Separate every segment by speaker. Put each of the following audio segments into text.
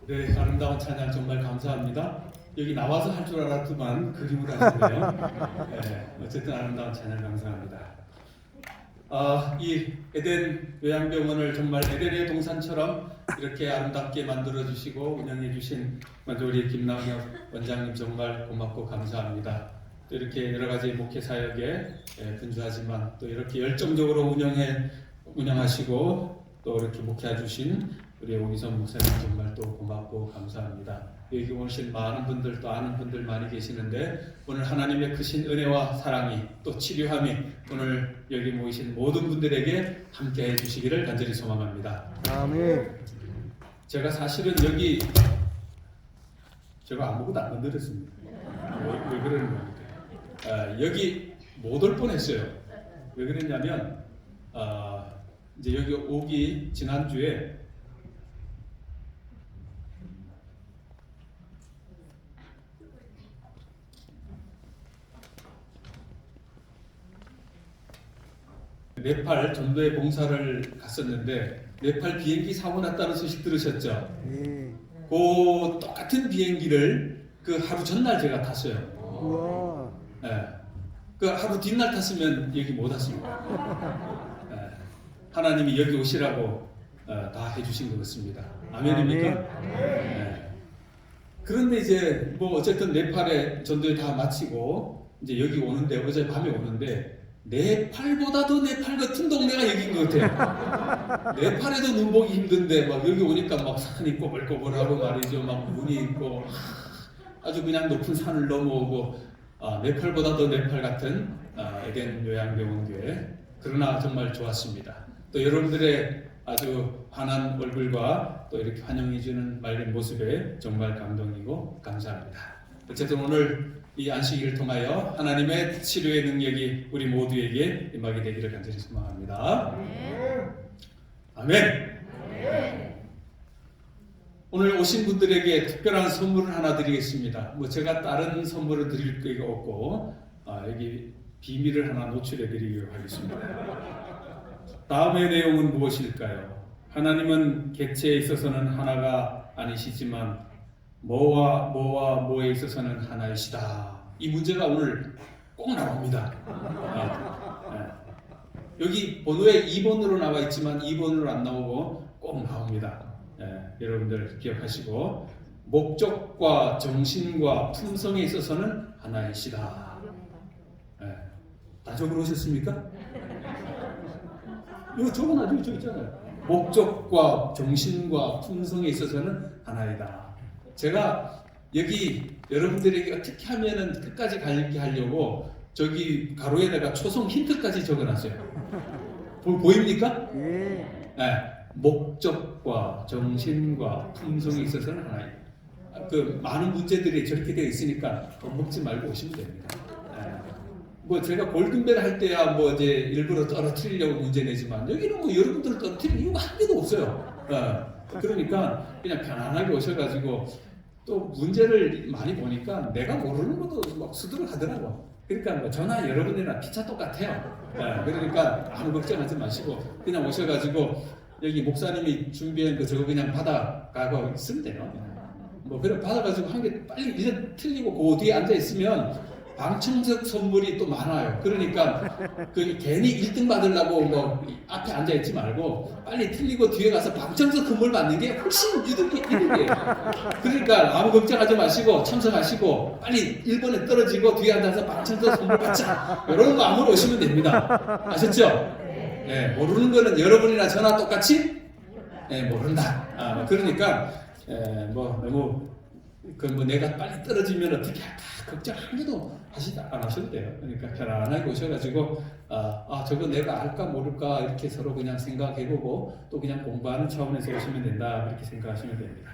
Speaker 1: 네, 아름다운 찬양 정말 감사합니다. 여기 나와서 할 줄 알았더만 그림을 하시네요. 네, 어쨌든 아름다운 찬양 감사합니다. 이 에덴 요양병원을 정말 에덴의 동산처럼 이렇게 아름답게 만들어 주시고 운영해 주신 먼저 우리 김남혁 원장님 정말 고맙고 감사합니다. 또 이렇게 여러 가지 목회 사역에 분주하지만 또 이렇게 열정적으로 운영하시고 또 이렇게 목회해 주신 우리 오기선 목사님 정말 또 고맙고 감사합니다. 여기 오신 많은 분들 또 아는 분들 많이 계시는데 오늘 하나님의 크신 은혜와 사랑이 또 치료함이 오늘 여기 모이신 모든 분들에게 함께 해주시기를 간절히 소망합니다.
Speaker 2: 아멘.
Speaker 1: 제가 사실은 여기 제가 아무것도 안 건드렸습니다. 왜 그러는 겁니까? 여기 못 올 뻔했어요. 왜 그랬냐면 이제 여기 오기 지난주에 네팔 전도에 봉사를 갔었는데 네팔 비행기 사고 났다는 소식 들으셨죠?
Speaker 2: 예.
Speaker 1: 그 똑같은 비행기를 그 하루 전날 제가 탔어요.
Speaker 2: 우와.
Speaker 1: 예. 그 하루 뒷날 탔으면 여기 못 왔습니다. 예. 하나님이 여기 오시라고 다 해주신 것 같습니다. 아멘입니까? 예. 그런데 이제 뭐 어쨌든 네팔에 전도에 다 마치고 이제 여기 오는데 어제 밤에 오는데 네팔보다도 네팔 같은 동네가 여기인 것 같아요. 네팔에도 눈 보기 힘든데 막 여기 오니까 막 산이 꼬불꼬불하고 말이죠. 막 눈이 있고 아주 그냥 높은 산을 넘어오고 네팔보다도 네팔 같은 에덴 요양병원교회. 그러나 정말 좋았습니다. 또 여러분들의 아주 환한 얼굴과 또 이렇게 환영해주는 맑은 모습에 정말 감동이고 감사합니다. 어쨌든 오늘 이 안식일을 통하여 하나님의 치료의 능력이 우리 모두에게 임하게 되기를 간절히 소망합니다. 아멘. 오늘 오신 분들에게 특별한 선물을 하나 드리겠습니다. 뭐 제가 다른 선물을 드릴 게 없고 여기 비밀을 하나 노출해 드리기로 하겠습니다. 다음의 내용은 무엇일까요? 하나님은 객체에 있어서는 하나가 아니시지만 뭐에 있어서는 하나이시다. 이 문제가 오늘 꼭 나옵니다. 여기 번호에 2번으로 나와 있지만 2번으로 안 나오고 꼭 나옵니다. 여러분들 기억하시고 목적과 정신과 품성에 있어서는 하나이시다. 다 적어놓으셨습니까? 이거 적어놔도 저 있잖아요. 목적과 정신과 품성에 있어서는 하나이다. 제가 여기 여러분들에게 어떻게 하면은 끝까지 가게 하려고 저기 가로에다가 초성 힌트까지 적어놨어요. 보입니까?
Speaker 2: 예.
Speaker 1: 목적과 정신과 품성에 있어서는 하나이다. 그 많은 문제들이 저렇게 되어 있으니까 겁먹지 말고 오시면 됩니다. 뭐 제가 골든벨 할 때야 뭐 이제 일부러 떨어뜨리려고 문제 내지만 여기는 뭐 여러분들을 떨어뜨릴 이유가 한 개도 없어요. 그러니까 그냥 편안하게 오셔가지고 또 문제를 많이 보니까 내가 모르는 것도 막 수두룩 하더라고. 그러니까 뭐 저나 여러분이나 피차 똑같아요. 그러니까 아무 걱정하지 마시고 그냥 오셔가지고 여기 목사님이 준비한 거 저거 그냥 받아가고 있으면 돼요. 뭐 그래 받아가지고 한 개 빨리 이제 틀리고 그 뒤에 앉아 있으면 방청석 선물이 또 많아요. 그러니까 그 괜히 1등 받으려고 뭐 앞에 앉아 있지 말고 빨리 틀리고 뒤에 가서 방청석 선물 받는 게 훨씬 이득이에요. 그러니까 아무 걱정하지 마시고 참석하시고 빨리 1번에 떨어지고 뒤에 앉아서 방청석 선물 받자. 이런 마음으로 오시면 됩니다. 아셨죠? 네, 모르는 거는 여러분이나 저나 똑같이 모른다. 그러니까 뭐 너무 뭐 내가 빨리 떨어지면 어떻게 할까 걱정 한 개도 안 하셔도 돼요. 그러니까 편안하게 오셔가지고 저거 내가 알까 모를까 이렇게 서로 그냥 생각해보고 또 그냥 공부하는 차원에서 오시면 된다 이렇게 생각하시면 됩니다.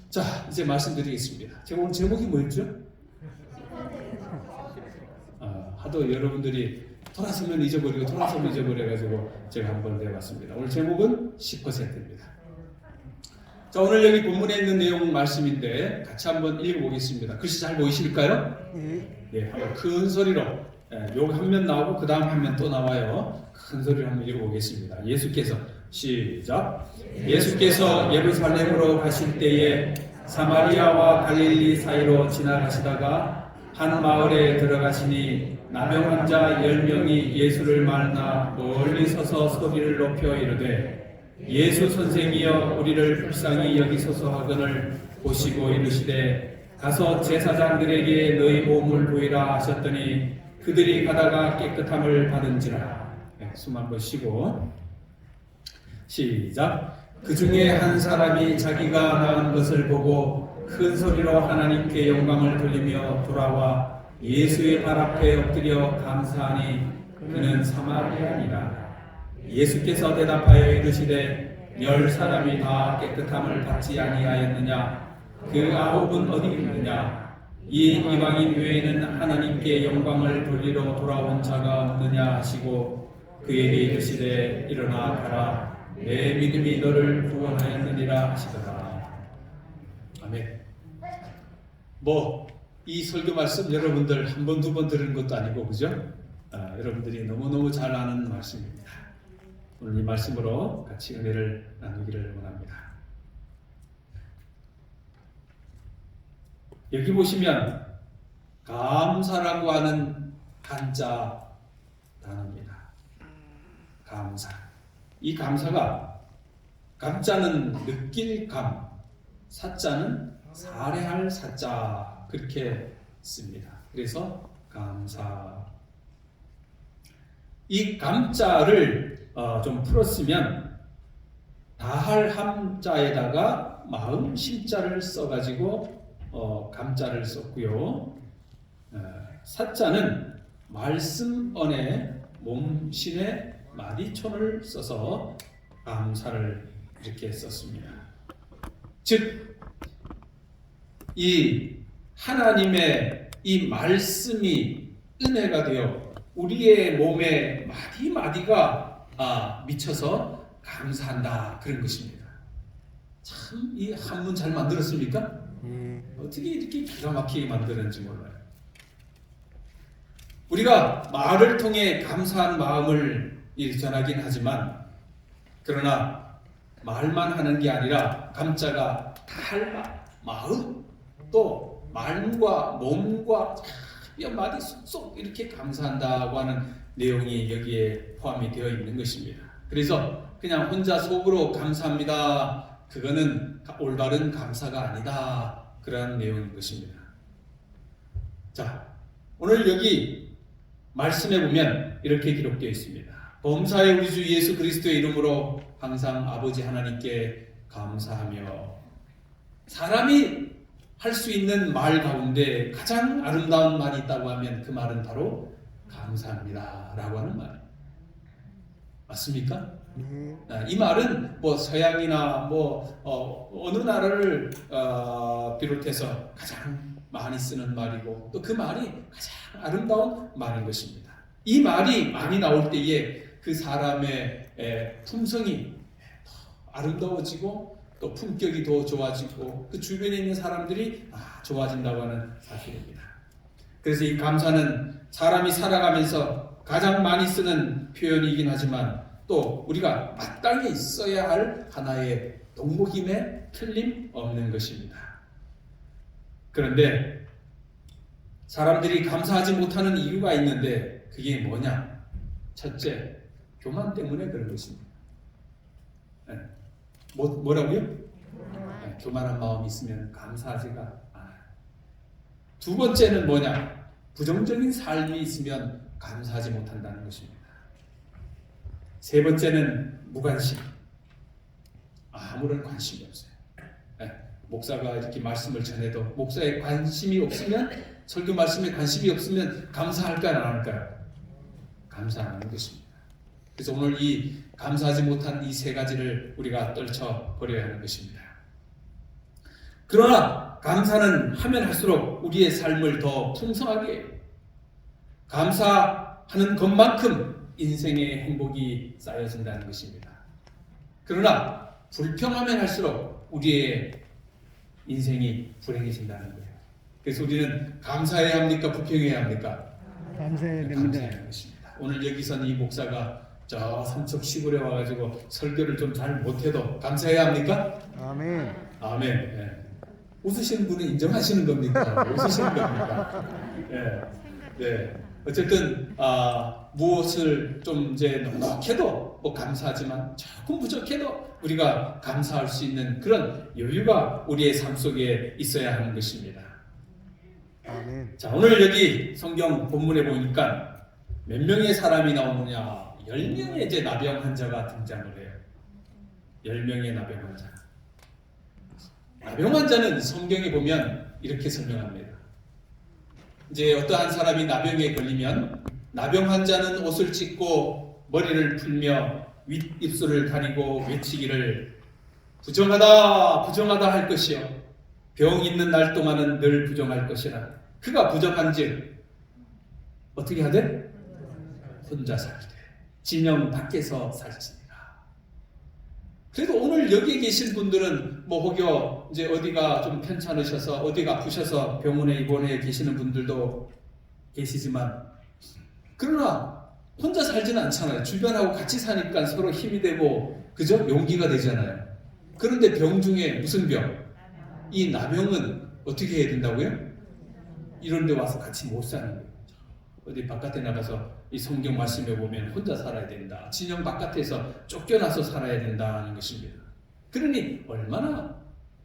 Speaker 1: 자 이제 말씀드리겠습니다. 제가 오늘 제목이 뭐였죠? 하도 여러분들이 돌아서면 잊어버리고 돌아서면 잊어버려가지고 제가 한번 내봤습니다. 오늘 제목은 10%입니다. 자 오늘 여기 본문에 있는 내용 말씀인데 같이 한번 읽어보겠습니다. 글씨 잘 보이실까요? 네, 한번 큰 소리로 여기 한 면 나오고 그 다음 한 면 또 나와요. 큰 소리로 한번 읽어보겠습니다. 예수께서 시작. 예수께서 예루살렘으로 가실 때에 사마리아와 갈릴리 사이로 지나가시다가 한 마을에 들어가시니 나병 환자 10명이 예수를 만나 멀리 서서 소리를 높여 이르되 예수 선생이여 우리를 불쌍히 여기소서 하거늘 보시고 이르시되 가서 제사장들에게 너희 몸을 보이라 하셨더니 그들이 가다가 깨끗함을 받은지라. 숨 한번 쉬고 시작. 그 중에 한 사람이 자기가 나은 것을 보고 큰 소리로 하나님께 영광을 돌리며 돌아와 예수의 발 앞에 엎드려 감사하니 그는 사마리아니라. 예수께서 대답하여 이르시되 10사람이 다 깨끗함을 받지 아니하였느냐? 그 9은 어디 있느냐? 이 이방인 외에는 하나님께 영광을 돌리러 돌아온 자가 없느냐 하시고 그에게 이르시되 일어나 가라. 내 믿음이 너를 구원하였느니라 하시더라. 아멘. 이 설교 말씀 여러분들 한 번, 두 번 들은 것도 아니고, 그죠? 여러분들이 너무너무 잘 아는 말씀입니다. 오늘 이 말씀으로 같이 은혜를 나누기를 원합니다. 여기 보시면 감사라고 하는 한자 단어입니다. 감사. 이 감사가 감자는 느낄 감, 사자는 살해할 사자 그렇게 씁니다. 그래서 감사. 이 감자를 좀 풀었으면 다할 함자에다가 마음 심자를 써가지고 감자를 썼고요. 사자는 말씀언에 몸신에 마디촌을 써서 감사를 이렇게 썼습니다. 즉, 이 하나님의 이 말씀이 은혜가 되어 우리의 몸에 마디마디가 미쳐서 감사한다 그런 것입니다. 참 이 한문 잘 만들었습니까? 어떻게 이렇게 기가 막히게 만드는지 몰라요. 우리가 말을 통해 감사한 마음을 전하긴 하지만 그러나 말만 하는 게 아니라 감자가 할 마음 또 마음과 몸과 몇 마디 쏙쏙 이렇게 감사한다고 하는 내용이 여기에 포함이 되어 있는 것입니다. 그래서 그냥 혼자 속으로 감사합니다. 그거는 올바른 감사가 아니다. 그러한 내용인 것입니다. 자, 오늘 여기 말씀해 보면 이렇게 기록되어 있습니다. 범사의 우리 주 예수 그리스도의 이름으로 항상 아버지 하나님께 감사하며. 사람이 할 수 있는 말 가운데 가장 아름다운 말이 있다고 하면 그 말은 바로 감사합니다 라고 하는 말 맞습니까? 이 말은 서양이나 어느 나라를 비롯해서 가장 많이 쓰는 말이고 또 그 말이 가장 아름다운 말인 것입니다. 이 말이 많이 나올 때에 그 사람의 품성이 더 아름다워지고 또 품격이 더 좋아지고 그 주변에 있는 사람들이 좋아진다고 하는 사실입니다. 그래서 이 감사는 사람이 살아가면서 가장 많이 쓰는 표현이긴 하지만 또 우리가 마땅히 있어야 할 하나의 덕목임에 틀림없는 것입니다. 그런데 사람들이 감사하지 못하는 이유가 있는데 그게 뭐냐? 첫째, 교만 때문에 그런 것입니다. 뭐라고요? 교만한 마음이 있으면 감사하지가 않아요. 두 번째는 뭐냐? 부정적인 삶이 있으면 감사하지 못한다는 것입니다. 세 번째는 무관심. 아무런 관심이 없어요. 목사가 이렇게 말씀을 전해도 목사의 관심이 없으면 설교 말씀에 관심이 없으면 감사할까요? 안 할까요? 감사 안 하는 것입니다. 그래서 오늘 이 감사하지 못한 이 세 가지를 우리가 떨쳐버려야 하는 것입니다. 그러나 감사는 하면 할수록 우리의 삶을 더 풍성하게 해요. 감사하는 것만큼 인생의 행복이 쌓여진다는 것입니다. 그러나 불평하면 할수록 우리의 인생이 불행해진다는 거예요. 그래서 우리는 감사해야 합니까? 불평해야 합니까?
Speaker 2: 감사해야 됩니다.
Speaker 1: 감사해야 하는 것입니다. 오늘 여기서는 이 목사가 저 삼척 시골에 와가지고 설교를 좀 잘 못해도 감사해야 합니까?
Speaker 2: 아멘.
Speaker 1: 아멘. 예. 웃으시는 분은 인정하시는 겁니까? 웃으시는 겁니까? 예. 네. 어쨌든 무엇을 좀 이제 넉넉해도 뭐 감사하지만 조금 부족해도 우리가 감사할 수 있는 그런 여유가 우리의 삶 속에 있어야 하는 것입니다.
Speaker 2: 아멘.
Speaker 1: 자, 오늘 여기 성경 본문에 보니까 몇 명의 사람이 나오느냐? 10명의 이제 나병 환자가 등장을 해요. 10명의 나병 환자. 나병 환자는 성경에 보면 이렇게 설명합니다. 이제 어떠한 사람이 나병에 걸리면 나병 환자는 옷을 찢고 머리를 풀며 윗입술을 가리고 외치기를 부정하다 부정하다 할 것이요 병 있는 날 동안은 늘 부정할 것이라. 그가 부정한즉 어떻게 하되 혼자 살되 진영 밖에서 살지니라. 그래도 오늘 여기 계신 분들은 뭐 혹여 이제 어디가 좀 편찮으셔서 어디가 아프셔서 병원에 입원해 계시는 분들도 계시지만 그러나 혼자 살지는 않잖아요. 주변하고 같이 사니까 서로 힘이 되고 그죠? 용기가 되잖아요. 그런데 병 중에 무슨 병? 이 나병은 어떻게 해야 된다고요? 이런 데 와서 같이 못 사는 거예요. 어디 바깥에 나가서 이 성경 말씀에 보면 혼자 살아야 된다. 진영 바깥에서 쫓겨나서 살아야 된다는 것입니다. 그러니 얼마나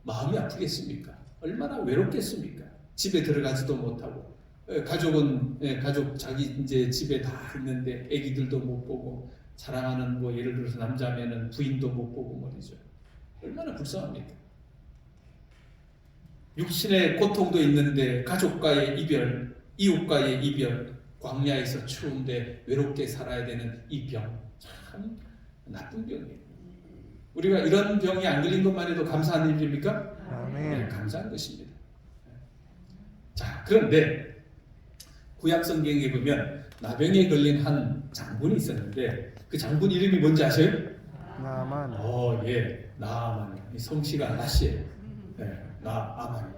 Speaker 1: 마음이 아프겠습니까? 얼마나 외롭겠습니까? 집에 들어가지도 못하고 가족은 가족 자기 이제 집에 다 있는데 아기들도 못 보고 사랑하는 뭐 예를 들어서 남자면은 부인도 못 보고 말이죠. 얼마나 불쌍합니까? 육신의 고통도 있는데 가족과의 이별, 이웃과의 이별, 광야에서 추운데 외롭게 살아야 되는 이 병, 참 나쁜 병이에요. 우리가 이런 병이 안 걸린 것만 해도 감사한 일입니까?
Speaker 2: 아멘.
Speaker 1: 네, 감사한 것입니다. 자, 그런데 구약 성경에 보면 나병에 걸린 한 장군이 있었는데 그 장군 이름이 뭔지 아세요?
Speaker 2: 나만.
Speaker 1: 예, 나아만. 성씨가 나씨예요. 네, 나아만.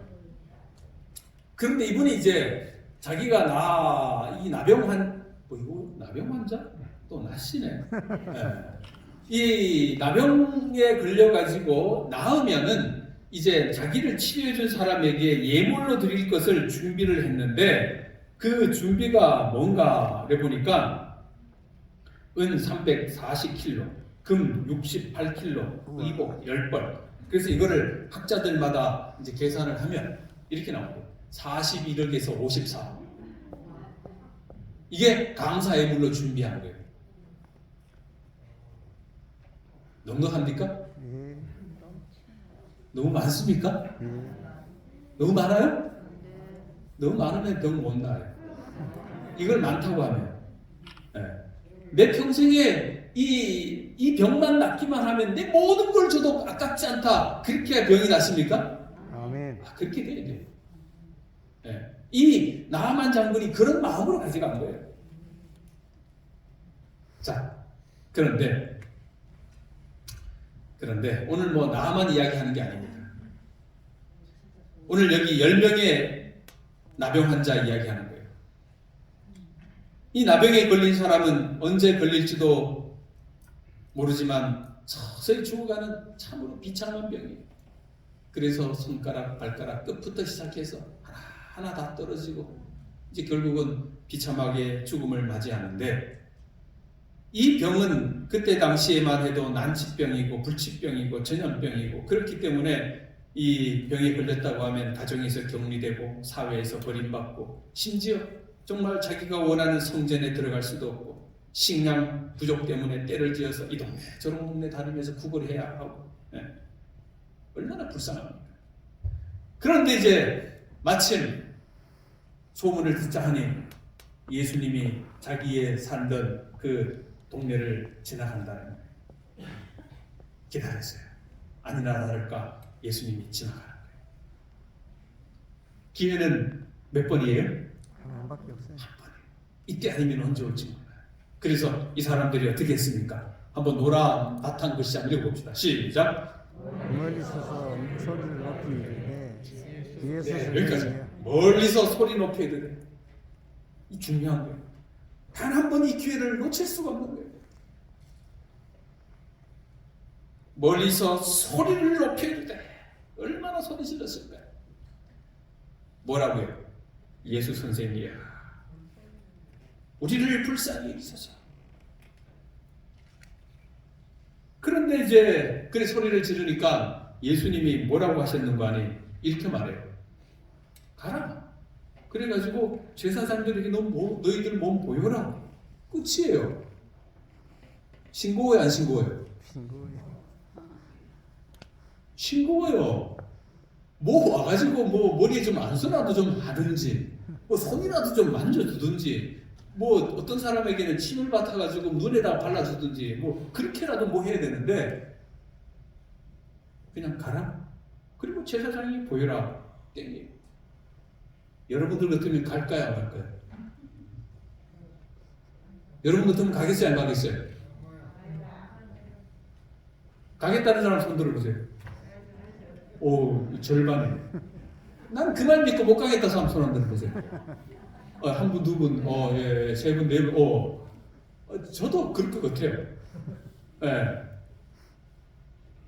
Speaker 1: 그런데 이분이 이제 자기가 이 나병 이거 나병 환자? 또 나씨네. 이 나병에 걸려가지고 나으면은 이제 자기를 치료해준 사람에게 예물로 드릴 것을 준비를 했는데 그 준비가 뭔가를 보니까 은 340kg, 금 68kg, 의복 10벌. 그래서 이거를 학자들마다 이제 계산을 하면 이렇게 나옵니다. 41억에서 54. 이게 감사 예물로 준비한 거예요. 넉넉합니까?
Speaker 2: 예.
Speaker 1: 너무 많습니까?
Speaker 2: 예.
Speaker 1: 너무 많아요? 너무 많으면 병 못 나요. 이걸 많다고 하면 내 평생에 이 병만 낫기만 하면 내 모든 걸 줘도 아깝지 않다. 그렇게 병이 낫습니까?
Speaker 2: 아멘.
Speaker 1: 그렇게 돼야 돼요. 이 나아만 장군이 그런 마음으로 가져간 거예요. 자, 그런데 오늘 뭐 나만 이야기하는 게 아닙니다. 오늘 여기 10명의 나병 환자 이야기하는 거예요. 이 나병에 걸린 사람은 언제 걸릴지도 모르지만 서서히 죽어가는 참으로 비참한 병이에요. 그래서 손가락, 발가락 끝부터 시작해서 하나 다 떨어지고 이제 결국은 비참하게 죽음을 맞이하는데 이 병은 그때 당시에만 해도 난치병이고 불치병이고 전염병이고 그렇기 때문에 이 병에 걸렸다고 하면 가정에서 격리되고 사회에서 버림받고 심지어 정말 자기가 원하는 성전에 들어갈 수도 없고 식량 부족 때문에 때를 지어서 이 동네 저런 동네 다니면서 구걸해야 하고 얼마나 불쌍합니까? 그런데 이제 마침 소문을 듣자 하니 예수님이 자기의 살던 그 동네를 지나간다는 거예요. 기다렸어요. 아니나 다를까 예수님이 지나가는 거예요. 기회는 몇 번이에요?
Speaker 2: 한 번밖에 없어요.
Speaker 1: 한 번이에요. 이때 아니면 언제 올지 몰라요. 그래서 이 사람들이 어떻게 했습니까? 한번 노란 바탕 글씨 한번 읽어봅시다. 시작.
Speaker 2: 멀리 서서 소리를 높이 이르되 뒤에서
Speaker 1: 여기까지. 멀리서 소리 높이 이르되. 이 중요한 거예요. 단 한 번 이 기회를 놓칠 수가 없는 거예요. 멀리서 소리를 높여 이르되 얼마나 소리 질렀을까요? 뭐라고요? 예수 선생이여 우리를 불쌍히 여기소서. 그런데 이제 그래 소리를 지르니까 예수님이 뭐라고 하셨는가 하니 이렇게 말해요. 가라. 그래가지고 제사장들에게 너희들 몸 보여라. 끝이에요. 신고해요, 안 신고해요? 신고해요. 뭐 와가지고 뭐 머리에 좀 안수라도 좀 하든지, 뭐 손이라도 좀 만져주든지, 뭐 어떤 사람에게는 침을 뱉어가지고 눈에다 발라주든지, 뭐 그렇게라도 뭐 해야 되는데 그냥 가라. 그리고 제사장이 보여라. 땡겨. 여러분들 같으면 갈까요, 안 갈까요? 여러분 같으면 가겠어요, 안 가겠어요? 가겠다는 사람 손 들어보세요. 오, 절반이네. 난 그 말 믿고 못 가겠다 사람 손 안 들어보세요. 한 분, 두 분, 예, 세 분, 네 분, 저도 그럴 것 같아요. 예.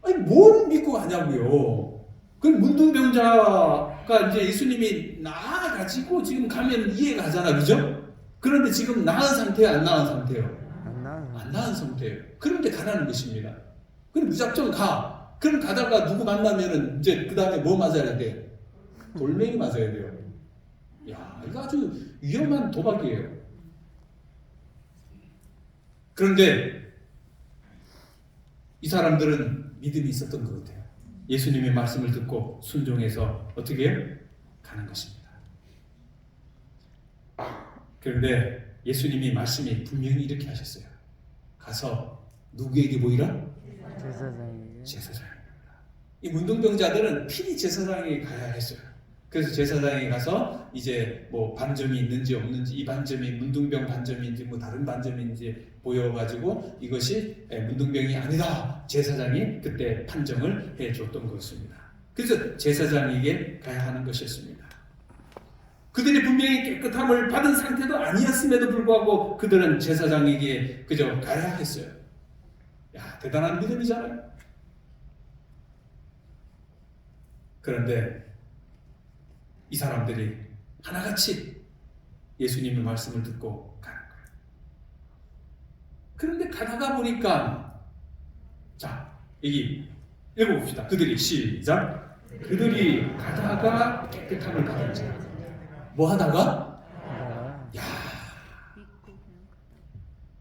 Speaker 1: 아니, 뭘 믿고 가냐고요. 그 문둥병자가 이제 예수님이 나아가지고 지금 가면 이해가 가잖아, 그죠? 그런데 지금 나은 상태예요, 안 나은 상태예요? 안 나은 상태예요. 그런데 가라는 것입니다. 그럼 무작정 가. 그럼 가다가 누구 만나면은 이제 그 다음에 뭐 맞아야 돼요? 돌멩이 맞아야 돼요. 야, 이거 아주 위험한 도박이에요. 그런데 이 사람들은 믿음이 있었던 것 같아요. 예수님의 말씀을 듣고 순종해서 어떻게 해요? 가는 것입니다. 그런데 예수님이 말씀이 분명히 이렇게 하셨어요. 가서 누구에게 보이라? 제사장입니다. 이 문둥병자들은 필히 제사장에게 가야 했어요. 그래서 제사장에 가서 이제 뭐 반점이 있는지 없는지, 이 반점이 문둥병 반점인지 뭐 다른 반점인지 보여가지고 이것이 문둥병이 아니다. 제사장이 그때 판정을 해줬던 것입니다. 그래서 제사장에게 가야 하는 것이었습니다. 그들이 분명히 깨끗함을 받은 상태도 아니었음에도 불구하고 그들은 제사장에게 그저 가야 했어요. 야, 대단한 믿음이잖아요. 그런데 이 사람들이 하나같이 예수님의 말씀을 듣고 가는 거예요. 그런데 가다가 보니까 자, 여기 읽어봅시다. 그들이 시작. 그들이 가다가 깨끗함을 받은 자. 뭐 하다가? 야,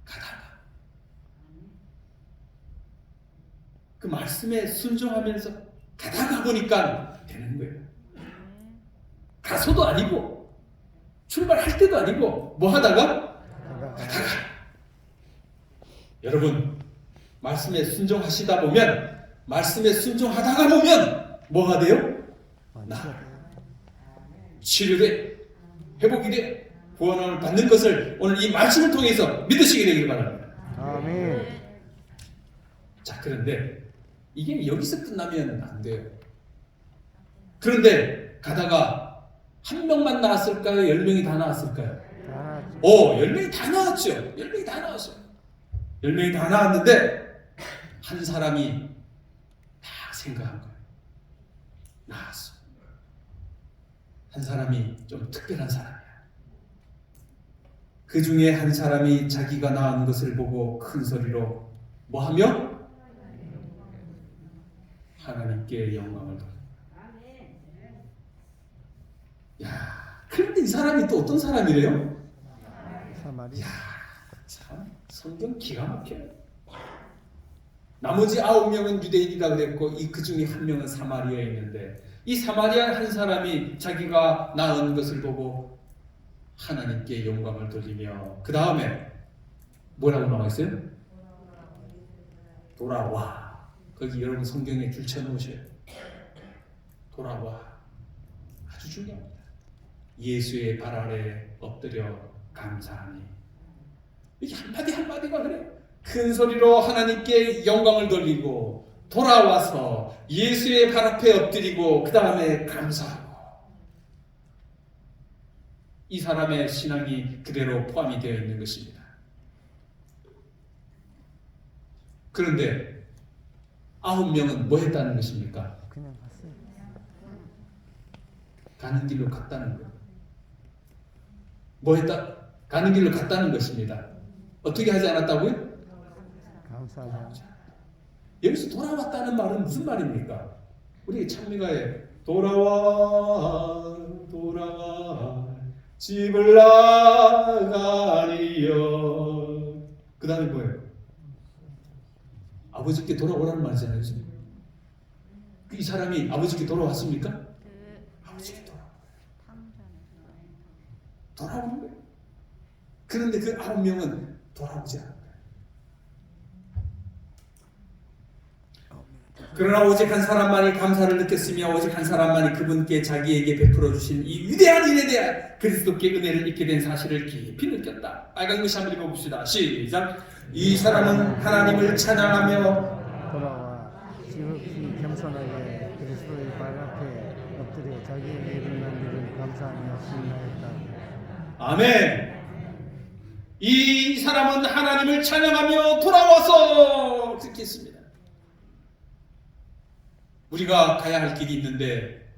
Speaker 1: 가다가 그 말씀에 순종하면서 가다가 보니까 되는 거예요. 가서도 아니고 출발할 때도 아니고 뭐 하다가? 가다가. 여러분 말씀에 순종하시다 보면 말씀에 순종하다가 보면 뭐가 돼요? 치료돼 회복이 돼 구원을 받는 것을 오늘 이 말씀을 통해서 믿으시게 되길 바랍니다.
Speaker 2: 아멘.
Speaker 1: 자, 그런데 이게 여기서 끝나면 안 돼요. 그런데 가다가 한 명만 나왔을까요? 10명이 다 나왔을까요? 10명이 다 나왔죠. 10명이 다 나왔어요. 10명이 다 나왔는데 한 사람이 다 생각한 거예요. 나왔어. 한 사람이 좀 특별한 사람이야. 그 중에 한 사람이 자기가 낳은 것을 보고 큰 소리로 뭐 하며? 하나님께 영광을 돌려. 야, 그런데 이 사람이 또 어떤 사람이래요?
Speaker 2: 사마리.
Speaker 1: 야, 참 성경 기가 막혀요. 나머지 9명은 유대인이라 그랬고 그 중에 한 명은 사마리아에 있는데 이 사마리아 한 사람이 자기가 낳은 것을 보고 하나님께 영광을 돌리며 그 다음에 뭐라고 나와 있어요? 돌아와. 거기 여러분 성경에 줄 쳐놓으셔요. 돌아와. 아주 중요합니다. 예수의 발 아래 엎드려 감사하니. 이게 한마디 한마디가 그래요. 큰 소리로 하나님께 영광을 돌리고 돌아와서 예수의 발 앞에 엎드리고 그 다음에 감사하고. 이 사람의 신앙이 그대로 포함이 되어 있는 것입니다. 그런데 9명은 뭐 했다는 것입니까?
Speaker 2: 그냥 갔어요.
Speaker 1: 가는 길로 갔다는 거예요. 뭐 했다? 가는 길로 갔다는 것입니다. 어떻게 하지 않았다고요?
Speaker 2: 감사하죠.
Speaker 1: 여기서 돌아왔다는 말은 무슨 말입니까? 우리 찬미가에 돌아와 돌아와 집을 나가리여. 그 다음에 뭐예요? 아버지께 돌아오라는 말이잖아요. 이 사람이 아버지께 돌아왔습니까? 아버지께 돌아오는 거예요. 그런데 그 9명은 돌아오지 않아요. 그러나 오직 한 사람만이 감사를 느꼈으며 오직 한 사람만이 그분께 자기에게 베풀어 주신 이 위대한 일에 대한 그리스도께 은혜를 잊게 된 사실을 깊이 느꼈다. 빨간 글씨 한번 읽어봅시다. 시작. 이 사람은 하나님을 찬양하며
Speaker 2: 돌아와 지극히 겸손하게 그리스도의 발 앞에 엎드려 자기에게 일어난 일을 감사하며 신뢰했다.
Speaker 1: 아멘. 이 사람은 하나님을 찬양하며 돌아와서 그렇게 했습니다. 우리가 가야 할 길이 있는데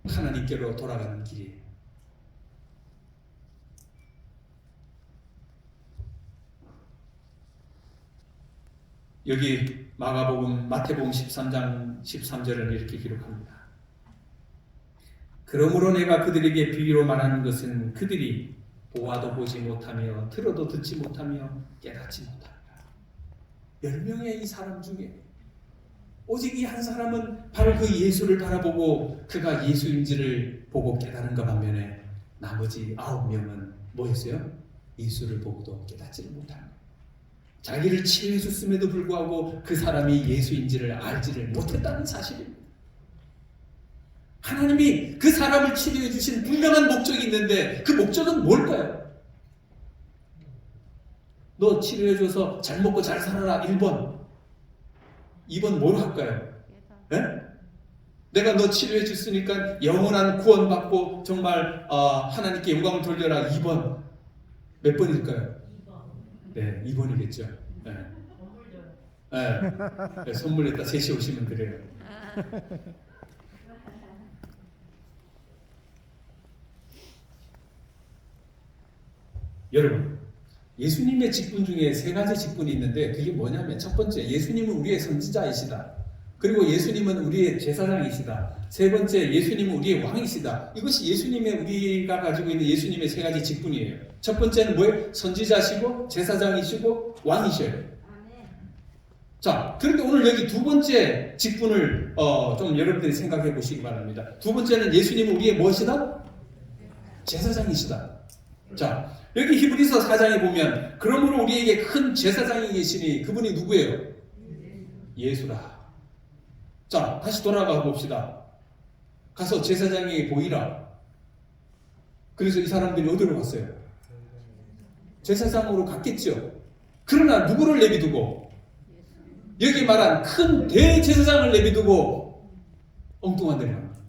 Speaker 1: 하나님께로 돌아가는 길이에요. 여기 마가복음, 마태복음 13장 13절은 이렇게 기록합니다. 그러므로 내가 그들에게 비유로 말하는 것은 그들이 보아도 보지 못하며 들어도 듣지 못하며 깨닫지 못한다. 10명의 이 사람 중에 오직 이 한 사람은 바로 그 예수를 바라보고 그가 예수인지를 보고 깨달은 것 반면에 나머지 9명은 뭐였어요? 예수를 보고도 깨닫지를 못합니다. 자기를 치료해 줬음에도 불구하고 그 사람이 예수인지를 알지를 못했다는 사실입니다. 하나님이 그 사람을 치료해 주신 분명한 목적이 있는데 그 목적은 뭘까요? 너 치료해 줘서 잘 먹고 잘 살아라 1번. 2번 뭘 할까요? 네? 내가 너 치료해 줬으니까 영원한 구원받고 정말 하나님께 영광을 돌려라 2번. 몇 번일까요? 2번. 네, 2번이겠죠. 네. 네. 네, 선물에다 3시 오시면 드려요. 여러분, 예수님의 직분 중에 3가지 직분이 있는데 그게 뭐냐면 첫 번째, 예수님은 우리의 선지자이시다. 그리고 예수님은 우리의 제사장이시다. 세 번째, 예수님은 우리의 왕이시다. 이것이 예수님의 우리가 가지고 있는 예수님의 3가지 직분이에요. 첫 번째는 뭐예요? 선지자시고 제사장이시고 왕이셔요. 자, 그런데 오늘 여기 두 번째 직분을 좀 여러분들이 생각해 보시기 바랍니다. 두 번째는 예수님은 우리의 무엇이다? 제사장이시다. 자, 여기 히브리서 4장에 보면 그러므로 우리에게 큰 제사장이 계시니 그분이 누구예요? 예수라. 자, 다시 돌아가 봅시다. 가서 제사장에게 보이라. 그래서 이 사람들이 어디로 갔어요? 제사장으로 갔겠죠. 그러나 누구를 내비두고? 여기 말한 큰 대제사장을 내비두고 엉뚱한 데를 갑니다.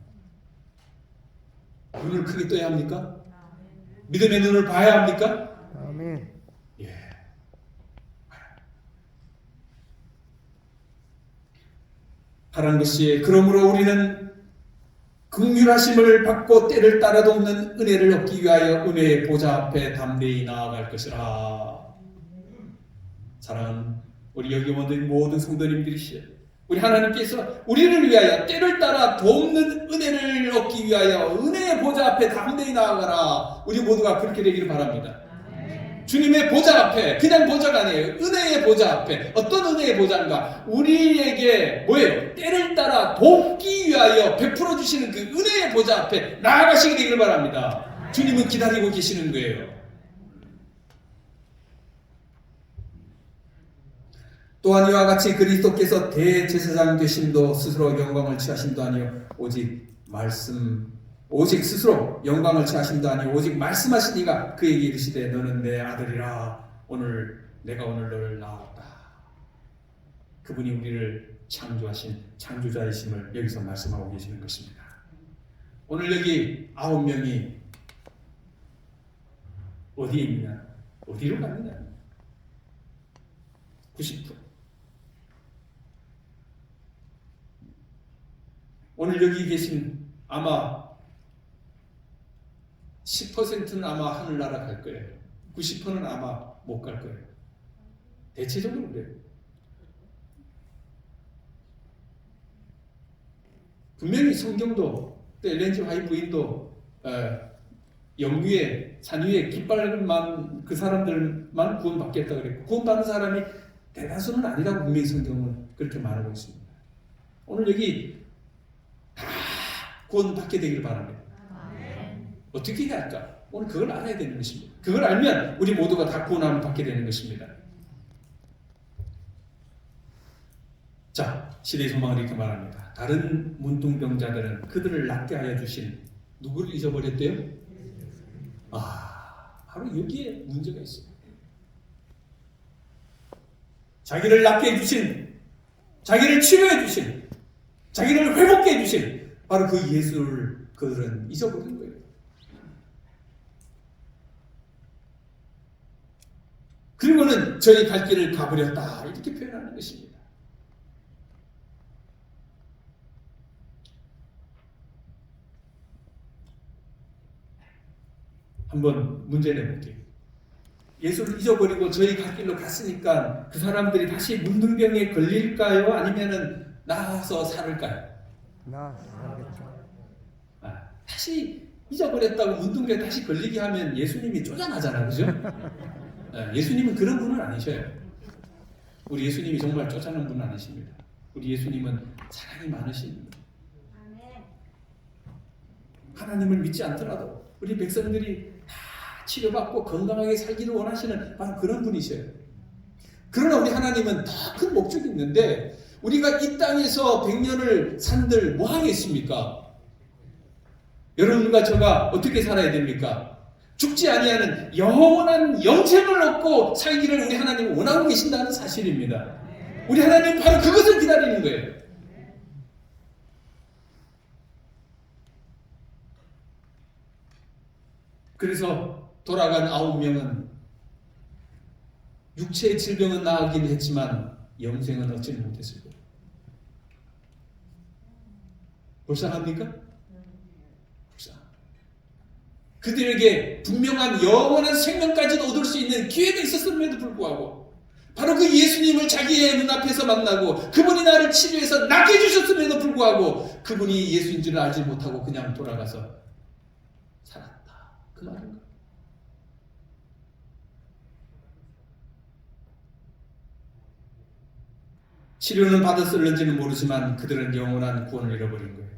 Speaker 1: 눈을 크게 떠야 합니까? 믿음의 눈을 봐야 합니까?
Speaker 2: 아멘.
Speaker 1: 예. 하라는 것이 그러므로 우리는 긍휼하심을 받고 때를 따라 돕는 은혜를 얻기 위하여 은혜의 보좌 앞에 담대히 나아갈 것이라. 사랑하는 우리 여기 모든 성도님들이시여, 우리 하나님께서 우리를 위하여 때를 따라 돕는 은혜를 얻기 위하여 은혜의 보좌 앞에 담대히 나아가라. 우리 모두가 그렇게 되기를 바랍니다. 주님의 보좌 앞에, 그냥 보좌가 아니에요. 은혜의 보좌 앞에. 어떤 은혜의 보좌인가? 우리에게 뭐예요? 때를 따라 돕기 위하여 베풀어 주시는 그 은혜의 보좌 앞에 나아가시게 되기를 바랍니다. 주님은 기다리고 계시는 거예요. 또한 이와 같이 그리스도께서 대제사장 되심도 스스로 영광을 취하심도 아니요 오직 스스로 영광을 취하심도 아니요 오직 말씀하시니가 그에게 이르시되 너는 내 아들이라 내가 오늘 너를 낳았다. 그분이 우리를 창조하신 창조자이심을 여기서 말씀하고 계시는 것입니다. 오늘 여기 9명이 어디에 있느냐? 어디로 가느냐? 90%. 오늘 여기 계신 아마 10%는 아마 하늘나라 갈 거예요. 90%는 아마 못 갈 거예요. 대체적으로 그래요. 분명히 성경도 또 엘렌 G 화이트 부인도 영유에 산 위에 깃발만 그 사람들만 구원받겠다 그랬고 구원받는 사람이 대다수는 아니라고 분명히 성경은 그렇게 말하고 있습니다. 오늘 여기 다 구원받게 되기를 바랍니다. 어떻게 해야 할까? 오늘 그걸 알아야 되는 것입니다. 그걸 알면 우리 모두가 다 구원함을 받게 되는 것입니다. 자, 시대의 소망을 이렇게 말합니다. 다른 문둥병자들은 그들을 낫게 하여 주신 누구를 잊어버렸대요? 바로 여기에 문제가 있어요. 자기를 낫게 해주신, 자기를 치료해 주신, 자기를 회복해 주신 바로 그 예수를 그들은 잊어버린 거예요. 그리고는 저희 갈 길을 가버렸다 이렇게 표현하는 것입니다. 한번 문제 내볼게요. 예수를 잊어버리고 저희 갈 길로 갔으니까 그 사람들이 다시 문둥병에 걸릴까요? 아니면은 나아서 살을까요?
Speaker 2: 살겠죠.
Speaker 1: 다시 잊어버렸다고 문둥병에 다시 걸리게 하면 예수님이 쪼잔하잖아요, 그죠? 예수님은 그런 분은 아니셔요. 우리 예수님이 정말 쪼잔한 분은 아니십니다. 우리 예수님은 사랑이 많으신 하나님을 믿지 않더라도 우리 백성들이 다 치료받고 건강하게 살기를 원하시는 바로 그런 분이셔요. 그러나 우리 하나님은 더 큰 목적이 있는데 우리가 이 땅에서 100년을 산들 뭐 하겠습니까? 여러분과 저가 어떻게 살아야 됩니까? 죽지 아니하는 영원한 영생을 얻고 살기를 우리 하나님은 원하고 계신다는 사실입니다. 우리 하나님은 바로 그것을 기다리는 거예요. 그래서 돌아간 9명은 육체의 질병은 나았긴 했지만 영생은 얻지 못했을 거예요. 불쌍합니까? 그들에게 분명한 영원한 생명까지도 얻을 수 있는 기회가 있었음에도 불구하고 바로 그 예수님을 자기의 눈앞에서 만나고 그분이 나를 치료해서 낫게 해주셨음에도 불구하고 그분이 예수인 줄 알지 못하고 그냥 돌아가서 살았다. 그 말인가? 치료는 받았을는지는 모르지만 그들은 영원한 구원을 잃어버린 거예요.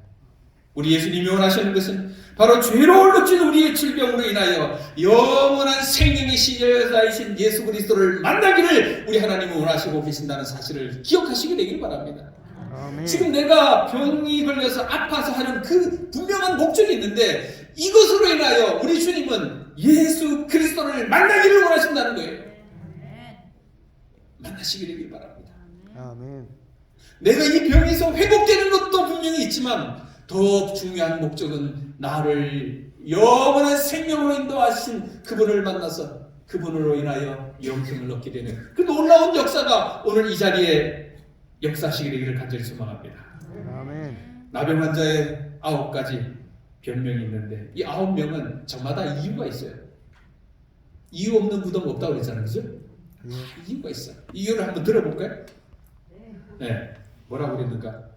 Speaker 1: 우리 예수님이 원하시는 것은 바로 죄로 얽힌 우리의 질병으로 인하여 영원한 생명의 신여자이신 예수 그리스도를 만나기를 우리 하나님은 원하시고 계신다는 사실을 기억하시게 되길 바랍니다. 아멘. 지금 내가 병이 걸려서 아파서 하는 그 분명한 목적이 있는데 이것으로 인하여 우리 주님은 예수 그리스도를 만나기를 원하신다는 거예요. 만나시게 되길 바랍니다.
Speaker 2: 아멘.
Speaker 1: 내가 이 병에서 회복되는 것도 분명히 있지만 더 중요한 목적은 나를 영원한 생명으로 인도하신 그분을 만나서 그분으로 인하여 영생을 얻게 되는 그 놀라운 역사가 오늘 이 자리에 역사하시게 되기를 간절히 소망합니다.
Speaker 2: 아멘.
Speaker 1: 나병 환자의 9가지 변명이 있는데 이 9명은 저마다 이유가 있어요. 이유 없는 무덤 없다고 그랬잖아요. 그죠? 이유가 있어요. 이유를 한번 들어볼까요? 네. 뭐라고 그랬는가?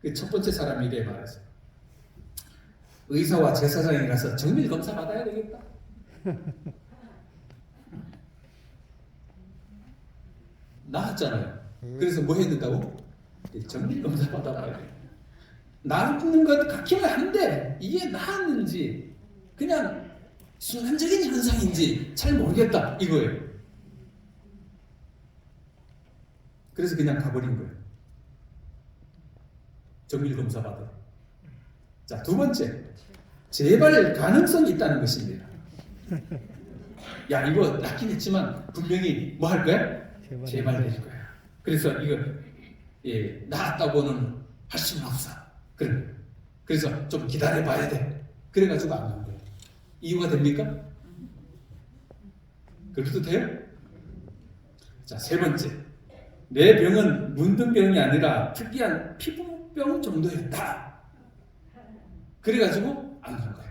Speaker 1: 그 첫 번째 사람이 이래 말했어요. 의사와 제사장이 가서 정밀 검사 받아야 되겠다. 나았잖아요. 그래서 뭐 해야 된다고? 정밀 검사 받아봐야 돼. 나았는 것 같기는 한데 이게 나았는지 그냥 순간적인 현상인지 잘 모르겠다 이거예요. 그래서 그냥 가버린 거예요. 정밀 검사 받아. 자, 두 번째, 재발 가능성이 있다는 것입니다. 야, 이거 낫긴 했지만 분명히 뭐 할 거야? 재발될 거야. 그래서 이거 나았다고는 할 수는 없어. 그래서 좀 기다려봐야 돼. 그래가지고 안 간 거예요. 이유가 됩니까? 그래도 돼요? 자, 세 번째, 내 병은 문둥병이 아니라 특이한 피부병 뿅 정도였다. 그래가지고 안 간 거예요.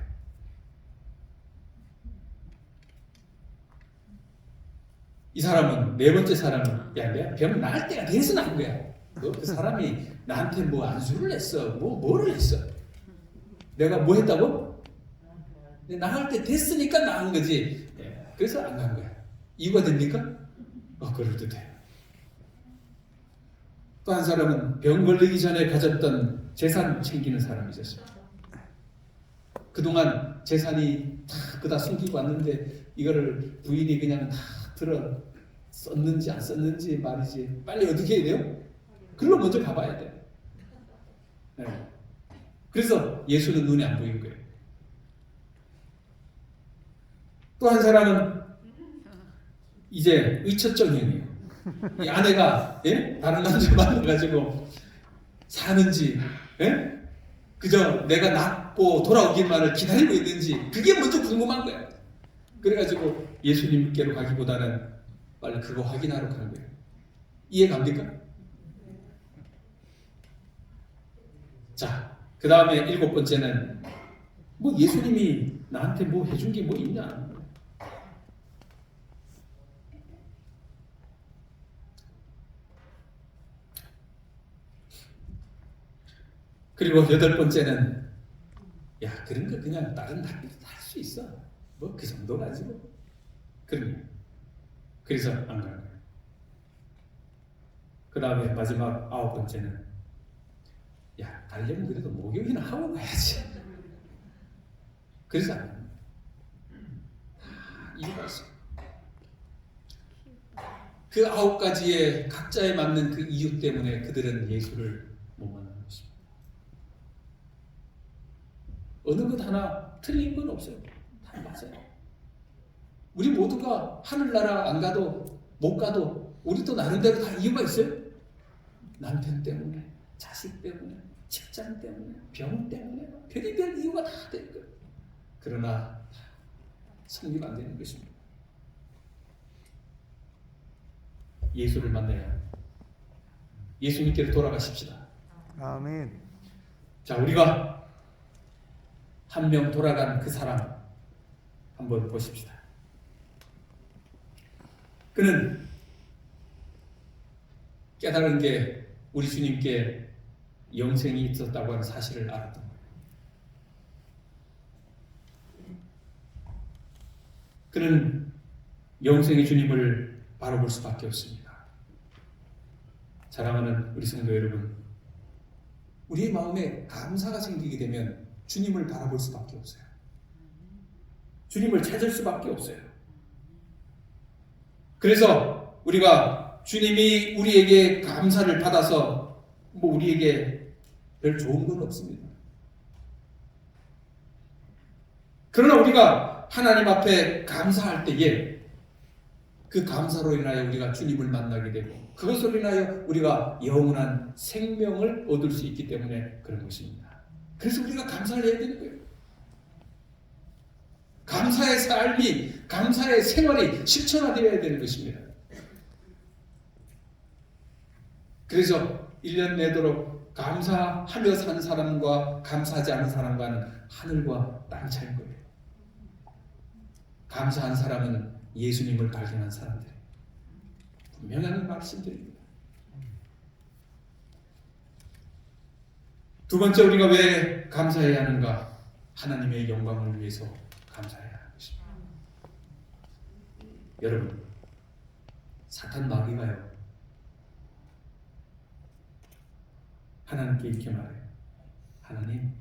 Speaker 1: 이 사람은, 네 번째 사람은, 야, 내가 병 나을 때가 돼서 나은 거야. 그 사람이 나한테 뭐 안수를 했어, 뭐를 했어. 내가 뭐 했다고? 나을 때 됐으니까 나은 거지. 그래서 안 간 거야. 이유가 됩니까? 그럴듯해요. 또 한 사람은 병 걸리기 전에 가졌던 재산 챙기는 사람이 있었어요. 그동안 재산이 다 그다 숨기고 왔는데 이거를 부인이 그냥 다 들어 썼는지 안 썼는지 말이지. 빨리 어떻게 해야 돼요? 글로 먼저 가봐야 돼요. 네. 그래서 예수는 눈에 안 보이는 거예요. 또 한 사람은 이제 의처증이에요. 이 아내가 다른 남자 만나가지고 사는지 그저 내가 낫고 돌아오기만을 기다리고 있는지 그게 먼저 궁금한 거예요. 그래가지고 예수님께로 가기보다는 빨리 그거 확인하러 가는 거예요. 이해 갑니까? 자, 그 다음에 7번째는 뭐 예수님이 나한테 뭐 해준 게 뭐 있냐? 그리고 8번째는 야, 그런 거 그냥 다른 학교도 할 수 있어. 뭐 그 정도 가지고. 그래서 안 가는 거예요. 그 다음에 마지막 9번째는 야, 가려면 그래도 목욕이나 하고 가야지. 그래서 안 가는 거예요. 이유가 있어요. 그 9가지의 각자에 맞는 그 이유 때문에 그들은 예수를 못 만나는 것입니다. 어느 것 하나 틀린 건 없어요. 다 맞아요. 우리 모두가 하늘나라 안 가도 못 가도 우리도 나름대로 다 이유가 있어요. 남편 때문에, 자식 때문에, 직장 때문에, 병 때문에 별의별 이유가 다 될 거예요. 그러나 성립 안 되는 것입니다. 예수를 만나야 합니다. 예수님께로 돌아가십시다.
Speaker 2: 아멘.
Speaker 1: 자, 우리가 한 명 돌아간 그 사람 한번 보십시다. 그는 깨달은 게 우리 주님께 영생이 있었다고 하는 사실을 알았던 거예요. 그는 영생의 주님을 바라볼 수밖에 없습니다. 사랑하는 우리 성도 여러분, 우리의 마음에 감사가 생기게 되면 주님을 바라볼 수밖에 없어요. 주님을 찾을 수밖에 없어요. 그래서 우리가 주님이 우리에게 감사를 받아서 뭐 우리에게 별 좋은 건 없습니다. 그러나 우리가 하나님 앞에 감사할 때에 그 감사로 인하여 우리가 주님을 만나게 되고 그것으로 인하여 우리가 영원한 생명을 얻을 수 있기 때문에 그런 것입니다. 그래서 우리가 감사를 해야 되는 거예요. 감사의 삶이, 감사의 생활이 실천화되어야 되는 것입니다. 그래서 1년 내도록 감사하며 사는 사람과 감사하지 않은 사람과는 하늘과 땅 차이인 거예요. 감사한 사람은 예수님을 발견한 사람들. 분명한 말씀드립니다. 두 번째, 우리가 왜 감사해야 하는가? 하나님의 영광을 위해서 감사해야 하는 것입니다. 여러분, 사탄 마귀가요, 하나님께 이렇게 말해요. 하나님,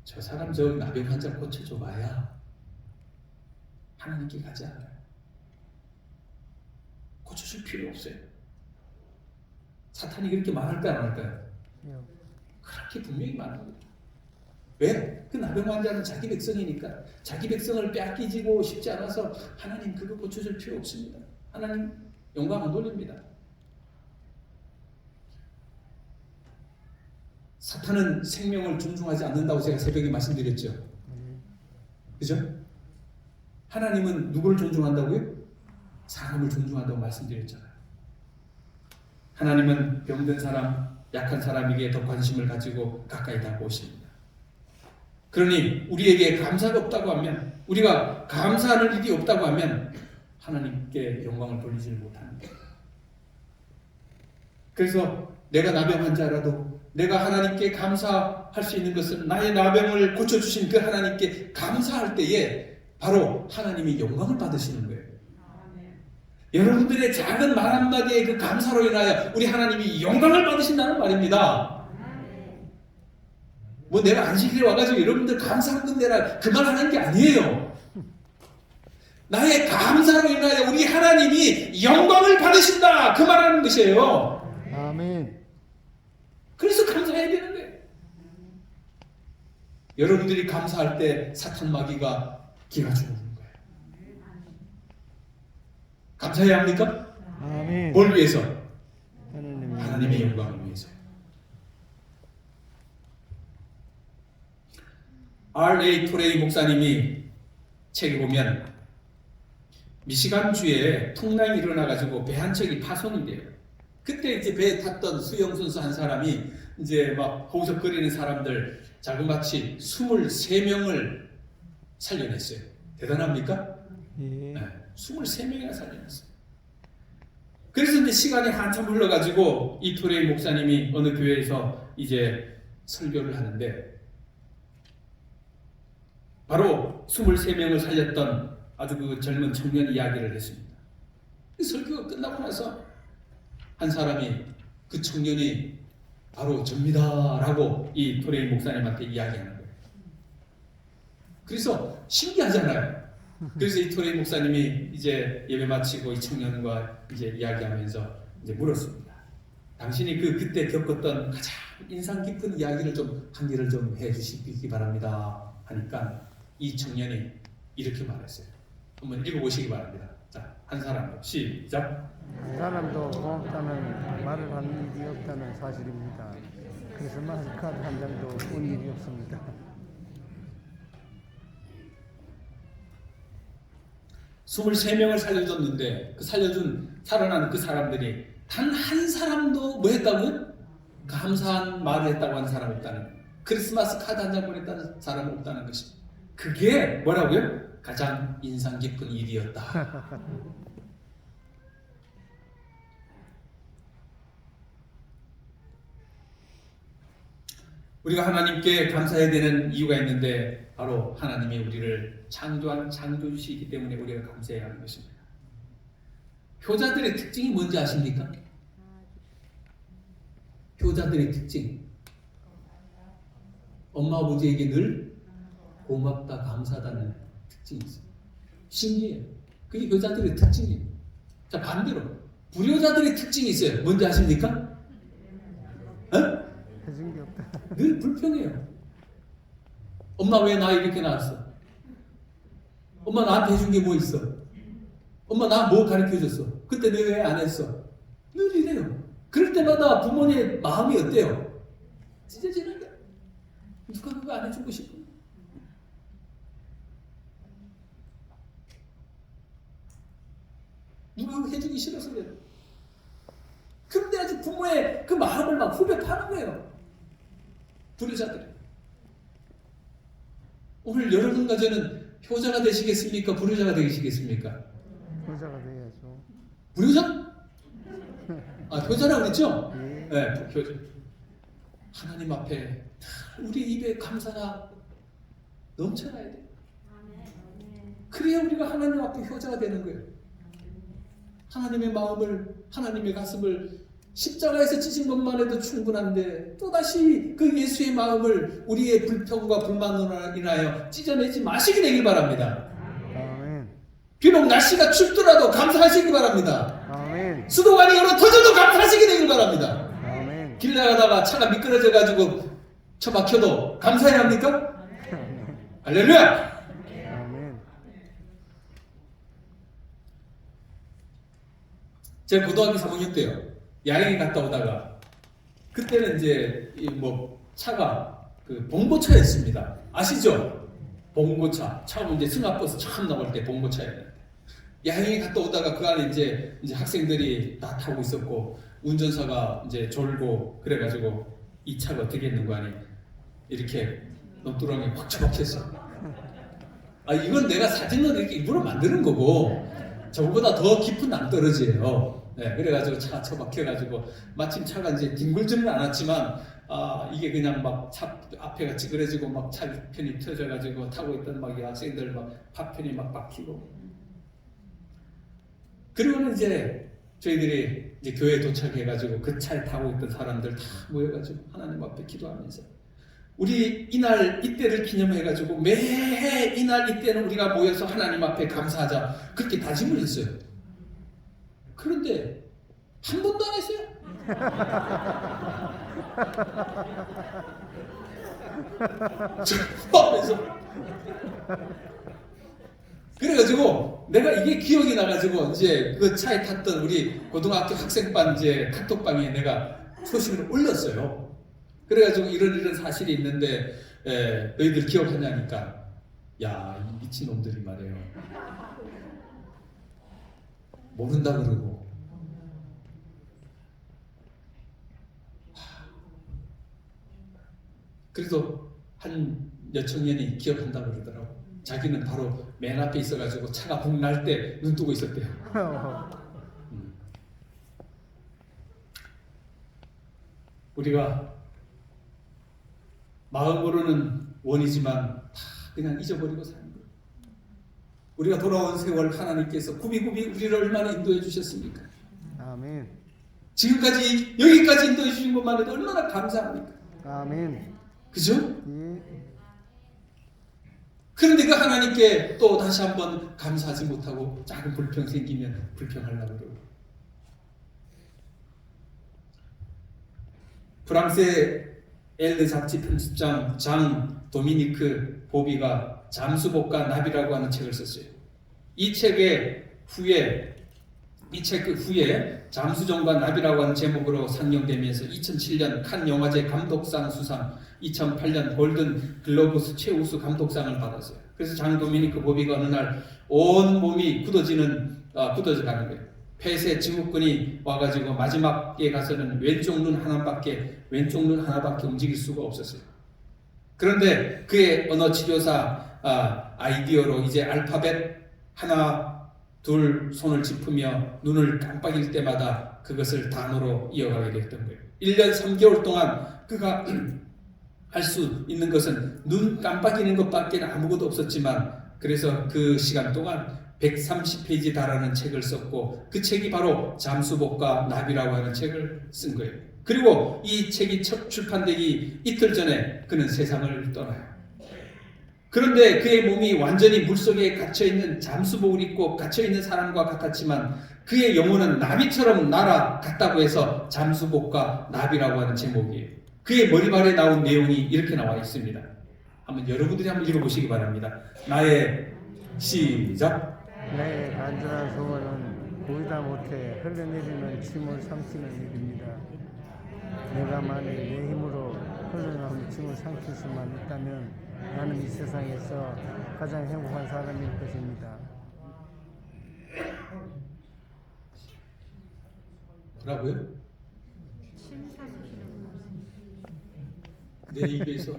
Speaker 1: 저 사람 저 나병 환자 고쳐줘봐야 하나님께 가지 않아요. 고쳐줄 필요 없어요. 사탄이 그렇게 말할까요, 안 할까요? 그렇게 분명히 말합니다. 왜? 그 나병 환자는 자기 백성이니까 자기 백성을 빼앗기지고 싶지 않아서 하나님 그거 고쳐줄 필요 없습니다. 하나님 영광 안 돌립니다. 사탄은 생명을 존중하지 않는다고 제가 새벽에 말씀드렸죠. 그죠? 하나님은 누구를 존중한다고요? 사람을 존중한다고 말씀드렸잖아요. 하나님은 병든 사람, 약한 사람에게 더 관심을 가지고 가까이 다가오십니다. 그러니 우리에게 감사가 없다고 하면, 우리가 감사하는 일이 없다고 하면 하나님께 영광을 돌리지 못하는 거예요. 그래서 내가 나병 환자라도 내가 하나님께 감사할 수 있는 것은 나의 나병을 고쳐주신 그 하나님께 감사할 때에 바로 하나님이 영광을 받으시는 거예요. 여러분들의 작은 말 한마디에 그 감사로 인하여 우리 하나님이 영광을 받으신다는 말입니다. 뭐 내가 안식일에 와가지고 여러분들 감사한금 내라 그 말 하는 게 아니에요. 나의 감사로 인하여 우리 하나님이 영광을 받으신다 그 말하는 것이에요.
Speaker 2: 아멘.
Speaker 1: 그래서 감사해야 되는 거예요. 여러분들이 감사할 때 사탄 마귀가 기가 죽는 거예요. 감사해야 합니까?
Speaker 2: 아멘.
Speaker 1: 뭘 위해서?
Speaker 2: 하나님의
Speaker 1: 하나님의 영광을 위해서. R.A. 토레이 목사님이 책에 보면 미시간주에 풍랑이 일어나가지고 배 한 척이 파손이 돼요. 그때 이제 배에 탔던 수영 선수 한 사람이 이제 막 호석거리는 사람들 자그마치 23명을 살려냈어요. 대단합니까?
Speaker 2: 예.
Speaker 1: 네, 23명이나 살려냈어요. 그래서 이제 시간이 한참 흘러가지고 이 토레이 목사님이 어느 교회에서 이제 설교를 하는데 바로 23명을 살렸던 아주 그 젊은 청년 이야기를 했습니다. 그 설교가 끝나고 나서 한 사람이 그 청년이 바로 접니다라고 이 토레이 목사님한테 이야기하는 거예요. 그래서 신기하잖아요. 그래서 이 토레이 목사님이 이제 예배 마치고 이 청년과 이제 이야기하면서 이제 물었습니다. 당신이 그때 겪었던 가장 인상 깊은 이야기를 좀 한 개를 좀 해주시기 바랍니다. 하니까 이 청년이 이렇게 말했어요. 한번 읽어보시기 바랍니다. 자, 한 사람으로 시작.
Speaker 2: 한 사람도 고맙다는 말을 한 일이 없다는 사실입니다. 크리스마스 카드 한 장도 온 일이 없습니다.
Speaker 1: 23명을 살려줬는데 그 살아난 그 사람들이 단 한 사람도 뭐 했다고요? 감사한 말을 했다고 하는 사람 없다는 거예요. 크리스마스 카드 한 장 보냈다는 사람은 없다는 것입니다. 그게 뭐라고요? 가장 인상 깊은 일이었다. 우리가 하나님께 감사해야 되는 이유가 있는데 바로 하나님이 우리를 창조한 창조주시기 때문에 우리가 감사해야 하는 것입니다. 효자들의 특징이 뭔지 아십니까? 효자들의 특징. 엄마 아버지에게 늘 고맙다 감사하다는 특징이 있어요. 신기해요. 그게 효자들의 특징이에요. 자, 반대로 불효자들의 특징이 있어요. 뭔지 아십니까?
Speaker 2: 해준 게 없다.
Speaker 1: 늘 불평해요. 엄마 왜 나 이렇게 낳았어? 엄마 나한테 해준 게 뭐 있어? 엄마 나 뭐 가르쳐줬어? 그때 내 왜 안 했어? 늘 이래요. 그럴 때마다 부모님의 마음이 어때요? 찢어지는 거야. 누가 그거 안 해주고 싶어? 누가 그거 해주기 싫어서 그래요. 그런데 아주 부모의 그 마음을 막 후벼 파는 거예요. 불효자들이. 오늘 여러분과 저는 효자가 되시겠습니까? 불효자가 되시겠습니까?
Speaker 2: 효자가 돼야죠.
Speaker 1: 불효자? 아, 효자라고 그랬죠?
Speaker 2: 예.
Speaker 1: 네, 효자. 하나님 앞에 우리 입에 감사가 넘쳐나야 돼. 그래야 우리가 하나님 앞에 효자가 되는 거예요. 하나님의 마음을, 하나님의 가슴을 십자가에서 찢은 것만 해도 충분한데 또다시 그 예수의 마음을 우리의 불평과 불만으로 인하여 찢어내지 마시게 되길 바랍니다.
Speaker 2: 아멘.
Speaker 1: 비록 날씨가 춥더라도 감사하시기 바랍니다.
Speaker 2: 아멘.
Speaker 1: 수도관이 열어 터져도 감사하시게 되길 바랍니다.
Speaker 2: 아멘.
Speaker 1: 길 나가다가 차가 미끄러져 가지고 처박혀도 감사해야 합니까? 할렐루야!
Speaker 2: 아멘.
Speaker 1: 제가 고등학교 3학년 때요. 야행에 갔다 오다가 그때는 이제 뭐 차가 그 봉고차였습니다. 아시죠? 봉고차. 처음 이제 승합버스 처음 나올 때 봉고차였는데 야행에 갔다 오다가 그 안에 이제 학생들이 다 타고 있었고 운전사가 이제 졸고 그래가지고 이 차가 어떻게 했는 거 아니? 이렇게 논두렁에 확 처박혔어. 아 이건 내가 사진을 이렇게 일부러 만드는 거고 저보다 더 깊은 낭떠러지예요. 네, 그래가지고 차가 처박혀가지고 마침 차가 이제 뒹굴지는 않았지만 이게 그냥 막 차 앞에가 찌그러지고 막 차 편이 펴져가지고 타고 있던 막 학생들 막 파편이 막 박히고 그리고는 이제 저희들이 이제 교회에 도착해가지고 그 차에 타고 있던 사람들 다 모여가지고 하나님 앞에 기도하면서 우리 이날 이때를 기념해가지고 매해 이날 이때는 우리가 모여서 하나님 앞에 감사하자 그렇게 다짐을 했어요. 그런데 한 번도 안 했어요. 그래서 그래가지고 내가 이게 기억이 나가지고 이제 그 차에 탔던 우리 고등학교 학생반 이제 카톡방에 내가 소식을 올렸어요. 그래가지고 이런 사실이 있는데 너희들 기억하냐니까 야 이 미친놈들이 말이에요. 모른다 그러고 그래도 한 여청년이 기억한다 그러더라고. 자기는 바로 맨 앞에 있어가지고 차가 붕 날 때 눈 뜨고 있었대요. 우리가 마음으로는 원이지만 다 그냥 잊어버리고 사는 거예요. 우리가 돌아온 세월 하나님께서 굽이굽이 우리를 얼마나 인도해 주셨습니까?
Speaker 2: 아멘.
Speaker 1: 지금까지 여기까지 인도해 주신 것만 해도 얼마나 감사합니까?
Speaker 2: 아멘.
Speaker 1: 그죠?
Speaker 2: 예.
Speaker 1: 그런데 그 하나님께 또 다시 한번 감사하지 못하고 작은 불평 생기면 불평하려고 그러고 프랑스의 엘드 잡지 편집장 장 도미니크 보비가 잠수복과 나비라고 하는 책을 썼어요. 이 책 후에 잠수정과 나비라고 하는 제목으로 상영되면서 2007년 칸 영화제 감독상 수상, 2008년 골든 글로브스 최우수 감독상을 받았어요. 그래서 장 도미니크 보비가 어느 날 온 몸이 굳어져가는 거예요. 폐쇄 증후군이 와가지고 마지막에 가서는 왼쪽 눈 하나밖에 움직일 수가 없었어요. 그런데 그의 언어 치료사 아이디어로 이제 알파벳 하나 둘 손을 짚으며 눈을 깜빡일 때마다 그것을 단어로 이어가게 됐던 거예요. 1년 3개월 동안 그가 할 수 있는 것은 눈 깜빡이는 것밖에 아무것도 없었지만 그래서 그 시간 동안 130페이지 달하는 책을 썼고 그 책이 바로 잠수복과 나비라고 하는 책을 쓴 거예요. 그리고 이 책이 첫 출판되기 이틀 전에 그는 세상을 떠나요. 그런데 그의 몸이 완전히 물속에 갇혀있는 잠수복을 입고 갇혀있는 사람과 같았지만 그의 영혼은 나비처럼 날아갔다고 해서 잠수복과 나비라고 하는 제목이에요. 그의 머리발에 나온 내용이 이렇게 나와 있습니다. 한번 여러분들이 한번 읽어보시기 바랍니다. 나의 시작.
Speaker 2: 나의 간절한 소원은 보이다 못해 흘러내리는 침을 삼키는 일입니다. 내가 만일 내 힘으로 흘러나오는 침을 삼킬 수만 있다면 나는 이 세상에서 가장 행복한 사람일 것입니다.
Speaker 1: 뭐라고요? 내 입에서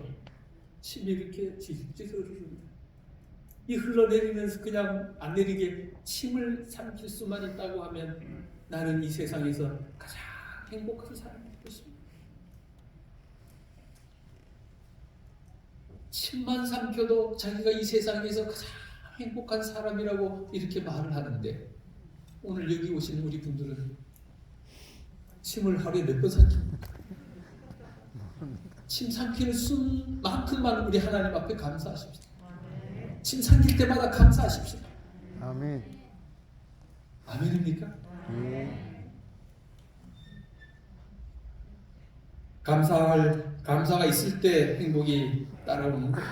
Speaker 1: 침이 이렇게 찌르르 이 흘러내리면서 그냥 안 내리게 침을 삼킬 수만 있다고 하면 나는 이 세상에서 가장 행복한 사람일 것입니다. 침만 삼켜도 자기가 이 세상에서 가장 행복한 사람이라고 이렇게 말을 하는데 오늘 여기 오시는 우리 분들은 침을 하루에 몇 번 삼킵니까? 침 삼키는 순만큼만 우리 하나님 앞에 감사하십시오. 침 삼킬 때마다 감사하십시오.
Speaker 2: 아멘.
Speaker 1: 아멘입니까?
Speaker 2: 예.
Speaker 1: 감사가 있을 때 행복이 따라오는 거예요.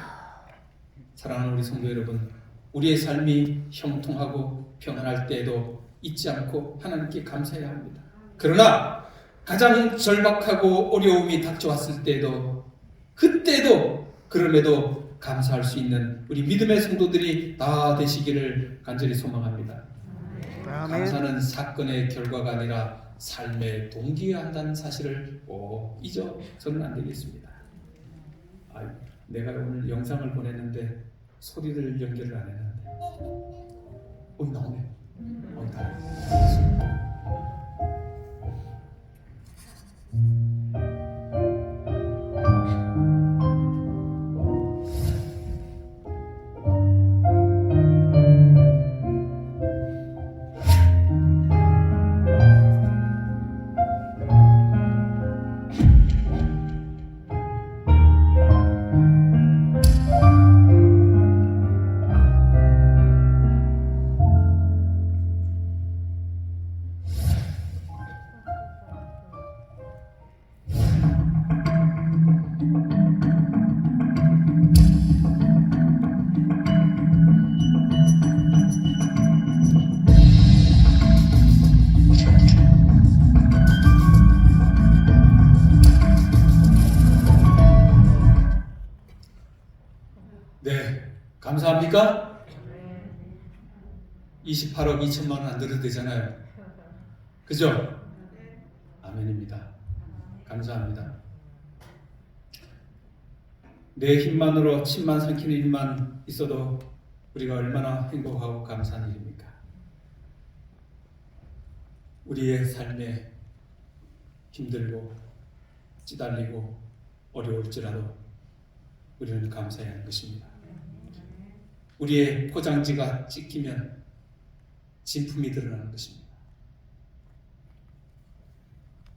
Speaker 1: 사랑하는 우리 성도 여러분, 우리의 삶이 형통하고 평안할 때에도 잊지 않고 하나님께 감사해야 합니다. 그러나 가장 절박하고 어려움이 닥쳐왔을 때에도 그때도 그럼에도 감사할 수 있는 우리 믿음의 성도들이 다 되시기를 간절히 소망합니다.
Speaker 2: 아멘.
Speaker 1: 감사는 사건의 결과가 아니라 삶의 동기가 한다는 사실을 꼭 잊어서는 안 되겠습니다. 내가 오늘 영상을 보냈는데 소리를 연결을 안 했는데 나오네. 다행이다. 네, 감사합니까? 28억 2천만 원 안 들어도 되잖아요. 그죠? 아멘입니다. 감사합니다. 내 힘만으로 침만 삼키는 일만 있어도 우리가 얼마나 행복하고 감사한 일입니까? 우리의 삶에 힘들고 찌달리고 어려울지라도 우리는 감사해야 하는 것입니다. 우리의 포장지가 찢기면 진품이 드러나는 것입니다.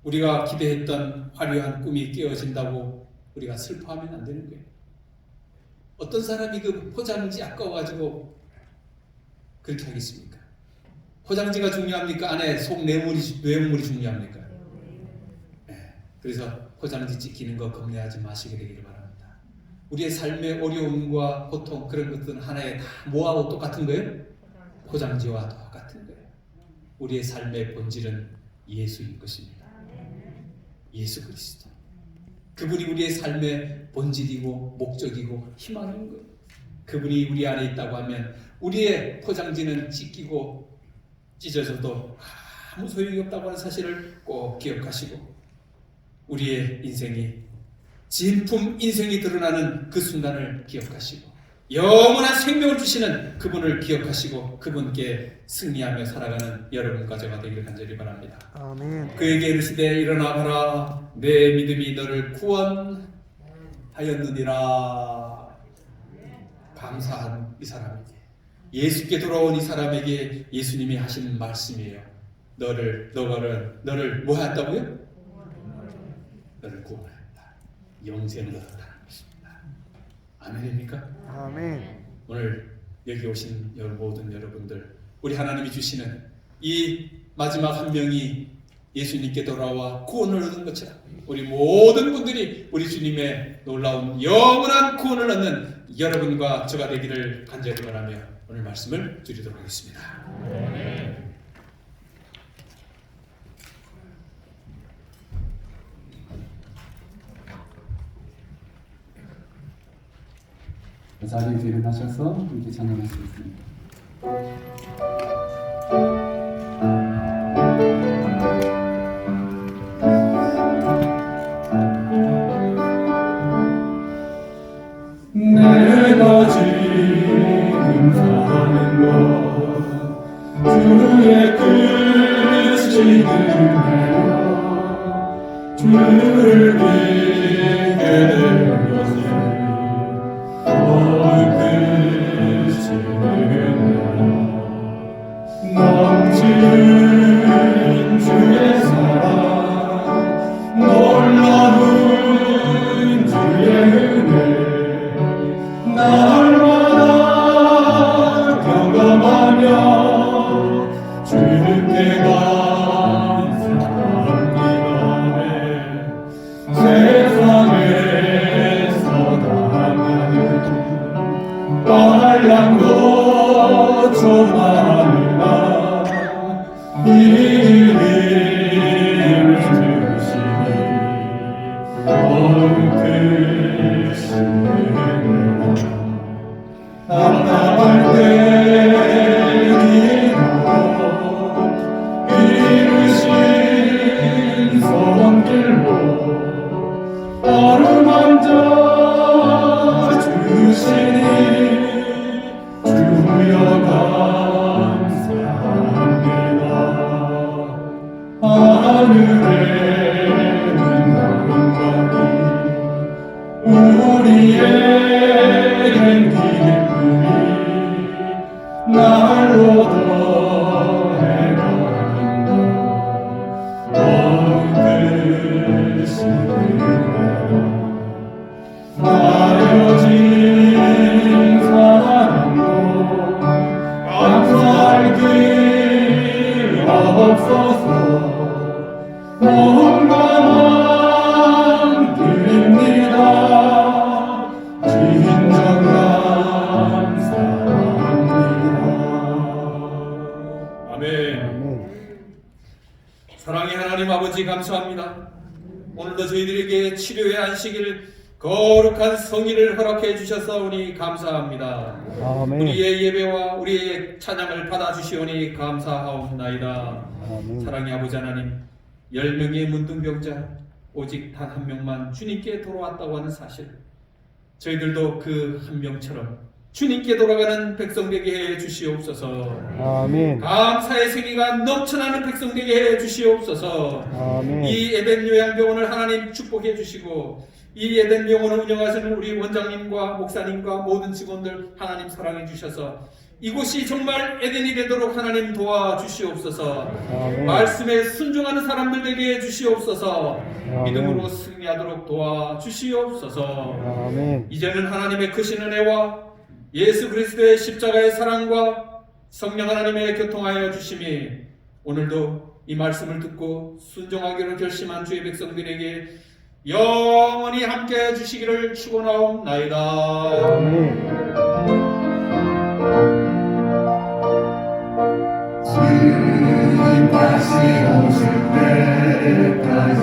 Speaker 1: 우리가 기대했던 화려한 꿈이 깨어진다고 우리가 슬퍼하면 안 되는 거예요. 어떤 사람이 그 포장지 아까워가지고 그렇게 하겠습니까? 포장지가 중요합니까? 안에 속 내용물이 중요합니까? 네. 그래서 포장지 찢기는 거 겁내하지 마시게 되기를 바랍니다. 우리의 삶의 어려움과 고통 그런 것들은 하나에 다 뭐하고 똑같은 거예요? 포장지와 똑같은 거예요. 우리의 삶의 본질은 예수인 것입니다. 예수 그리스도. 그분이 우리의 삶의 본질이고 목적이고 희망인 거예요. 그분이 우리 안에 있다고 하면 우리의 포장지는 찢기고 찢어져도 아무 소용이 없다고 하는 사실을 꼭 기억하시고 우리의 인생이 진품 인생이 드러나는 그 순간을 기억하시고 영원한 생명을 주시는 그분을 기억하시고 그분께 승리하며 살아가는 여러분과 저가 되기를 간절히 바랍니다.
Speaker 2: 아멘.
Speaker 1: 그에게 이르시되 일어나 봐라 내 믿음이 너를 구원하였느니라. 감사한 이 사람에게 예수께 돌아온 이 사람에게 예수님이 하신 말씀이에요. 너를 뭐 했다고요? 너를 구원하였다. 영생을 얻었다는 것입니다. 아멘입니까?
Speaker 2: 아멘.
Speaker 1: 오늘 여기 오신 모든 여러분들 우리 하나님이 주시는 이 마지막 한 명이 예수님께 돌아와 구원을 얻은 것처럼 우리 모든 분들이 우리 주님의 놀라운 영원한 구원을 얻는 여러분과 저가 되기를 간절히 바라며 오늘 말씀을 드리도록 하겠습니다.
Speaker 3: 자리에서 일어나셔서 함께 찬양하시겠습니다. 내가 지금 사는 것 주의 크신 은혜로 주를 믿게 된 것을 넘치는 주의 사랑 놀라운 주의 은혜 날마다 경험하며 주께 감사합니다. 우리에겐 기쁨이 날로 더해간다. 더욱 뜻이 나려진 사랑도 감사할 길 없어서 온감함 드립니다. 진정한 사랑입니다.
Speaker 1: 아멘.
Speaker 2: 아멘.
Speaker 1: 사랑의 하나님 아버지 감사합니다. 오늘도 저희들에게 치료의 안식일 거룩한 성의를 허락해 주셔서오니 감사합니다.
Speaker 2: 아멘.
Speaker 1: 우리의 예배와 우리의 찬양을 받아주시오니 감사하옵나이다.
Speaker 2: 아멘.
Speaker 1: 사랑의 아버지 하나님, 10명의 문둥병자 오직 단 한 명만 주님께 돌아왔다고 하는 사실, 저희들도 그 한 명처럼 주님께 돌아가는 백성 되게 해 주시옵소서.
Speaker 2: 아멘.
Speaker 1: 감사의 생기가 넘쳐나는 백성 되게 해 주시옵소서.
Speaker 2: 아멘.
Speaker 1: 이 에덴 요양병원을 하나님 축복해 주시고, 이 에덴 병원을 운영하시는 우리 원장님과 목사님과 모든 직원들 하나님 사랑해 주셔서 이곳이 정말 에덴이 되도록 하나님 도와주시옵소서.
Speaker 2: 아멘.
Speaker 1: 말씀에 순종하는 사람들 되게 해 주시옵소서.
Speaker 2: 아멘.
Speaker 1: 믿음으로 승리하도록 도와주시옵소서.
Speaker 2: 아멘.
Speaker 1: 이제는 하나님의 크신 은혜와 예수 그리스도의 십자가의 사랑과 성령 하나님의 교통하여 주심이 오늘도 이 말씀을 듣고 순종하기로 결심한 주의 백성들에게 영원히 함께 주시기를 축원하옵나이다.
Speaker 2: 아멘.
Speaker 3: 주님 다시 오실 때까지